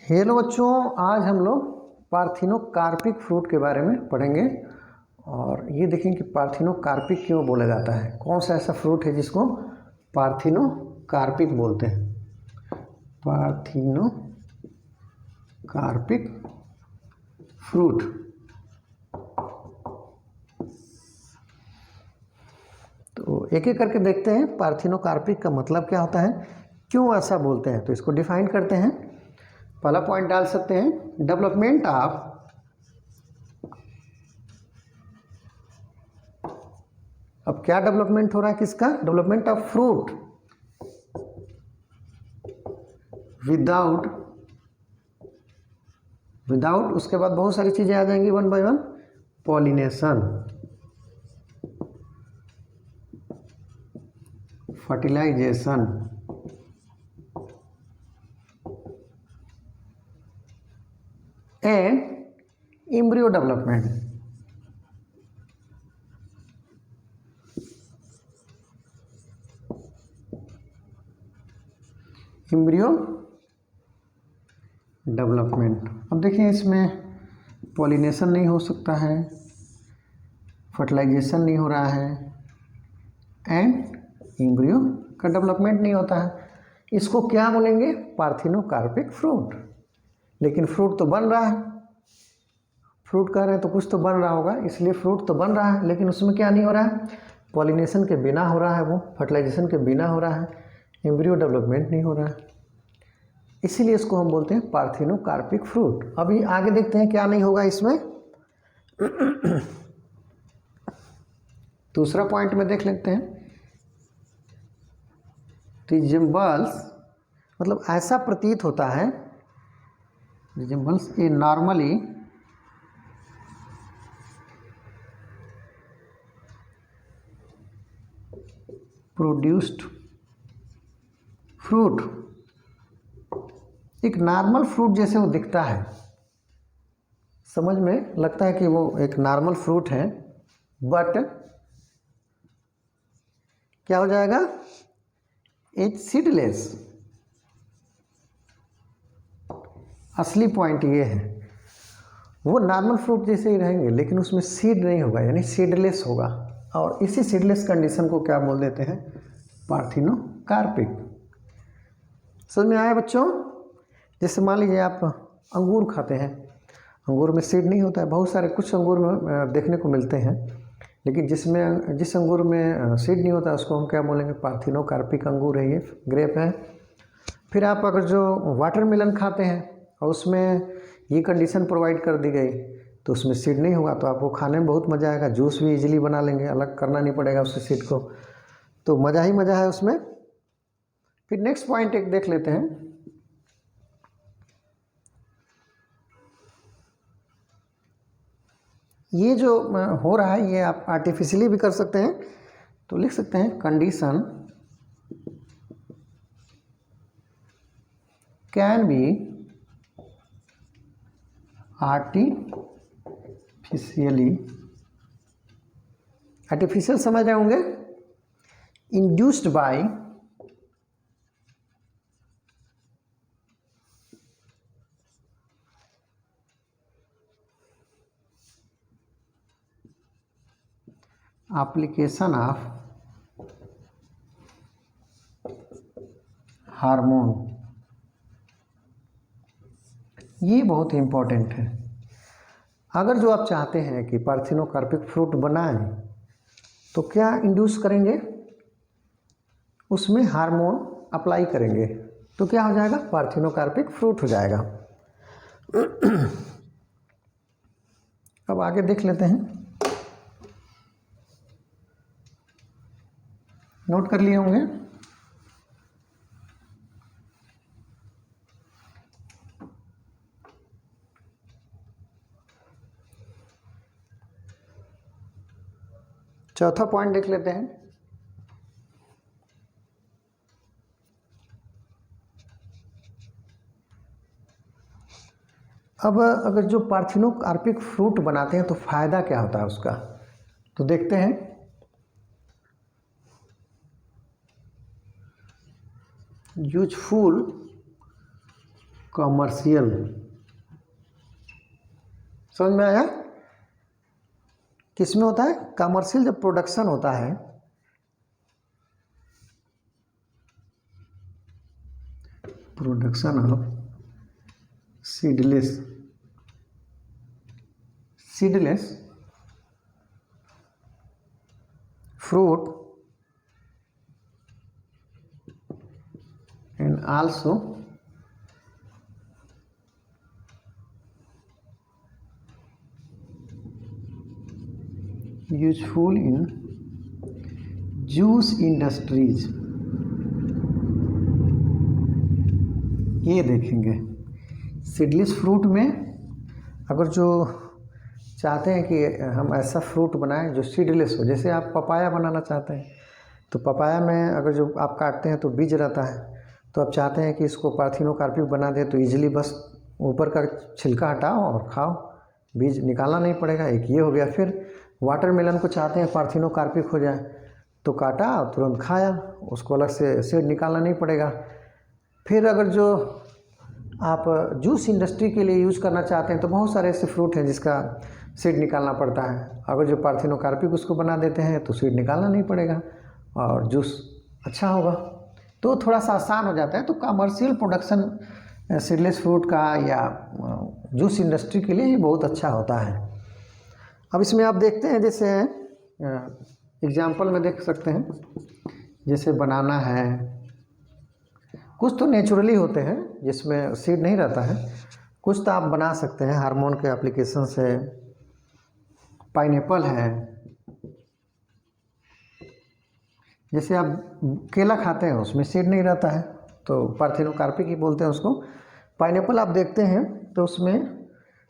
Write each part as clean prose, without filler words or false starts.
Hello बच्चों, आज हम लोग पार्थिनोकार्पिक फ्रूट के बारे में पढ़ेंगे। और ये देखें कि पार्थिनोकार्पिक क्यों बोला जाता है, कौन सा ऐसा फ्रूट है जिसको पार्थिनोकार्पिक बोलते हैं। Parthenocarpic fruit. तो एक एक करके देखते हैं पार्थिनोकार्पिक का मतलब क्या होता है, क्यों ऐसा बोलते हैं। तो इसको डिफाइन करते हैं। पहला पॉइंट डाल सकते हैं, डेवलपमेंट ऑफ अब क्या डेवलपमेंट हो रहा है, किसका डेवलपमेंट ऑफ फ्रूट विदाउट उसके बाद बहुत सारी चीजें आ जाएंगी one by one. Pollination, fertilization, and embryo development. Embryo development. अब देखिए, इसमें पॉलिनेशन नहीं हो सकता है, फर्टिलाइजेशन नहीं हो रहा है, एंड एम्ब्रियो का डेवलपमेंट नहीं होता है। इसको क्या बोलेंगे, पार्थिनोकार्पिक फ्रूट। लेकिन फ्रूट तो बन रहा है, फ्रूट कह रहे हैं तो कुछ तो बन रहा होगा, इसलिए फ्रूट तो बन रहा है, लेकिन उसमें क्या नहीं हो रहा है, पॉलिनेशन के बिना हो रहा है, वो फर्टिलाइजेशन के बिना हो रहा है, एम्ब्रियो डेवलपमेंट नहीं हो रहा है, इसीलिए इसको हम बोलते हैं पार्थिनोकार्पिक फ्रूट। अभी आगे देखते हैं क्या नहीं होगा इसमें। दूसरा पॉइंट में देख लेते हैं, रिजेम्बल्स मतलब ऐसा प्रतीत होता है, रिजेम्बल्स ए नॉर्मली प्रोड्यूस्ड फ्रूट। एक नॉर्मल फ्रूट जैसे वो दिखता है, समझ में लगता है कि वो एक नॉर्मल फ्रूट है, बट क्या हो जाएगा, इट्स सीडलेस। असली पॉइंट ये है, वो नॉर्मल फ्रूट जैसे ही रहेंगे लेकिन उसमें सीड नहीं होगा, यानी सीडलेस होगा। और इसी सीडलेस कंडीशन को क्या बोल देते हैं, पार्थिनोकार्पिक। समझ में आया बच्चों। जैसे मान लीजिए आप अंगूर खाते हैं, अंगूर में सीड नहीं होता है, बहुत सारे कुछ अंगूर में देखने को मिलते हैं, लेकिन जिस अंगूर में सीड नहीं होता उसको हम क्या बोलेंगे, पार्थिनोकार्पिक अंगूर है, ये ग्रेप है। फिर आप अगर जो वाटरमेलन खाते हैं और उसमें ये कंडीशन प्रोवाइड कर दी गई तो उसमें सीड नहीं होगा, तो आपको खाने में बहुत मज़ा आएगा, जूस भी इजीली बना लेंगे, अलग करना नहीं पड़ेगा उससे सीड को, तो मज़ा ही मज़ा है उसमें। फिर नेक्स्ट पॉइंट एक देख लेते हैं, ये जो हो रहा है ये आप आर्टिफिशियली भी कर सकते हैं। तो लिख सकते हैं, कंडीशन कैन बी आर्टिफिशियल समझ रहे होंगे, induced by application of hormone. ये बहुत इंपॉर्टेंट है। अगर जो आप चाहते हैं कि पार्थिनोकार्पिक फ्रूट बनाएं तो क्या इंड्यूस करेंगे, उसमें हार्मोन अप्लाई करेंगे, तो क्या हो जाएगा, पार्थिनोकार्पिक फ्रूट हो जाएगा। अब आगे देख लेते हैं, नोट कर लिए होंगे। चौथा पॉइंट देख लेते हैं, अब अगर जो पार्थिनोकार्पिक फ्रूट बनाते हैं तो फायदा क्या होता है उसका, तो देखते हैं। यूजफुल कमर्शियल, समझ में आया? किसमें होता है कमर्शियल? जब प्रोडक्शन होता है, production of seedless fruit and also useful in juice industries। ये देखेंगे सीडलेस फ्रूट में, अगर जो चाहते हैं कि हम ऐसा फ्रूट बनाएं जो सीडलेस हो, जैसे आप पपाया बनाना चाहते हैं तो पपाया में अगर जो आप काटते हैं तो बीज रहता है, तो आप चाहते हैं कि इसको पार्थिनोकार्पिक बना दें तो इजीली बस ऊपर का छिलका हटाओ और खाओ, बीज निकालना नहीं पड़ेगा। एक ये हो गया। फिर वाटरमेलन को चाहते हैं पार्थिनोकार्पिक हो जाए तो काटा और तुरंत खाया, उसको अलग से सीड निकालना नहीं पड़ेगा। फिर अगर जो आप जूस इंडस्ट्री के लिए यूज़ करना चाहते हैं तो बहुत सारे ऐसे फ्रूट हैं जिसका सीड निकालना पड़ता है। अगर जो पार्थिनोकार्पिक उसको बना देते हैं तो सीड निकालना नहीं पड़ेगा और जूस अच्छा होगा, तो थोड़ा सा आसान हो जाता है। तो कमर्शियल प्रोडक्शन सीडलेस फ्रूट का या जूस इंडस्ट्री के लिए ही बहुत अच्छा होता है। अब इसमें आप देखते हैं, जैसे एग्जाम्पल में देख सकते हैं, जैसे बनाना है, कुछ तो नेचुरली होते हैं जिसमें सीड नहीं रहता है, कुछ तो आप बना सकते हैं हार्मोन के एप्लीकेशन से। पाइनएप्पल है, जैसे आप केला खाते हैं उसमें सीड नहीं रहता है तो पार्थिनोकार्पिक ही बोलते हैं उसको। पाइनएप्पल आप देखते हैं तो उसमें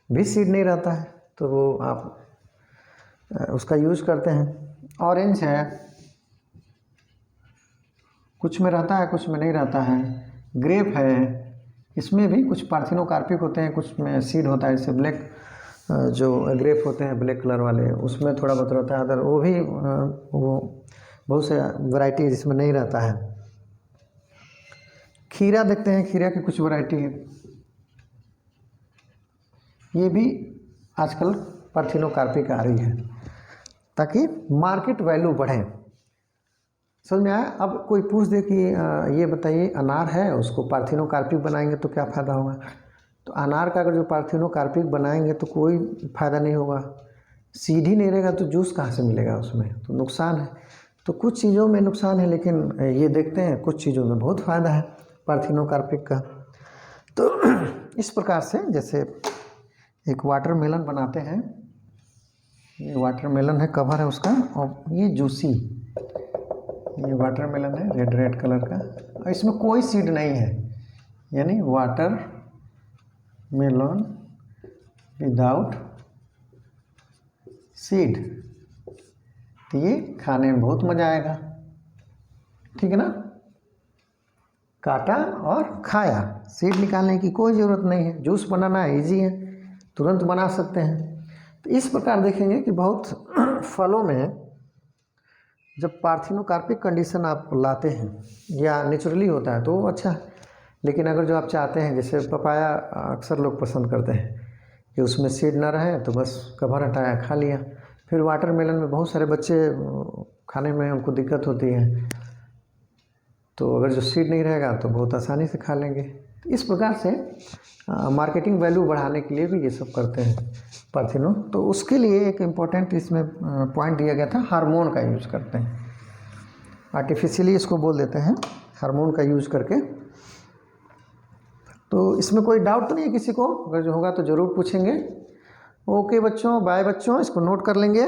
भी सीड नहीं रहता है तो वो आप उसका यूज़ करते हैं। ऑरेंज है, कुछ में रहता है कुछ में नहीं रहता है। ग्रेप है, इसमें भी कुछ पार्थिनोकार्पिक होते हैं, कुछ में सीड होता है। जैसे ब्लैक जो ग्रेप होते हैं ब्लैक कलर वाले, उसमें थोड़ा बहुत रहता है, अदर वो भी वो बहुत से वैरायटी है जिसमें नहीं रहता है। खीरा देखते हैं, खीरा की कुछ वैरायटी है, ये भी आजकल पार्थिनोकार्पिक आ रही है ताकि मार्केट वैल्यू बढ़े। समझ में आया? अब कोई पूछ दे कि ये बताइए अनार है उसको पार्थिनोकार्पिक बनाएंगे तो क्या फ़ायदा होगा, तो अनार का अगर जो पार्थिनोकार्पिक बनाएंगे तो कोई फ़ायदा नहीं होगा, सीड ही नहीं रहेगा तो जूस कहाँ से मिलेगा, उसमें तो नुकसान है। तो कुछ चीज़ों में नुकसान है, लेकिन ये देखते हैं कुछ चीज़ों में बहुत फ़ायदा है पार्थिनोकार्पिक का। तो इस प्रकार से जैसे एक वाटरमेलन बनाते हैं, ये वाटरमेलन है, कवर है उसका, और ये जूसी, ये वाटरमेलन है रेड रेड कलर का, और इसमें कोई सीड नहीं है, यानी वाटर मेलन विदाउट सीड। तो ये खाने में बहुत मज़ा आएगा, ठीक है ना? काटा और खाया, सीड निकालने की कोई ज़रूरत नहीं है, जूस बनाना इजी है, तुरंत बना सकते हैं। तो इस प्रकार देखेंगे कि बहुत फलों में जब पार्थिनोकार्पिक कंडीशन आप लाते हैं या नेचुरली होता है तो वो अच्छा है, लेकिन अगर जो आप चाहते हैं, जैसे पपाया अक्सर लोग पसंद करते हैं कि उसमें सीड ना रहे तो बस कवर हटाया खा लिया। फिर वाटरमेलन में बहुत सारे बच्चे खाने में उनको दिक्कत होती है, तो अगर जो सीड नहीं रहेगा तो बहुत आसानी से खा लेंगे। तो इस प्रकार से मार्केटिंग वैल्यू बढ़ाने के लिए भी ये सब करते हैं पार्थिनो। तो उसके लिए एक इम्पोर्टेंट इसमें पॉइंट दिया गया था, हार्मोन का यूज़ करते हैं, आर्टिफिशियली इसको बोल देते हैं, हार्मोन का यूज़ करके। तो इसमें कोई डाउट तो नहीं है किसी को? अगर जो होगा तो ज़रूर पूछेंगे। ओके बच्चों, बाय बच्चों, इसको नोट कर लेंगे।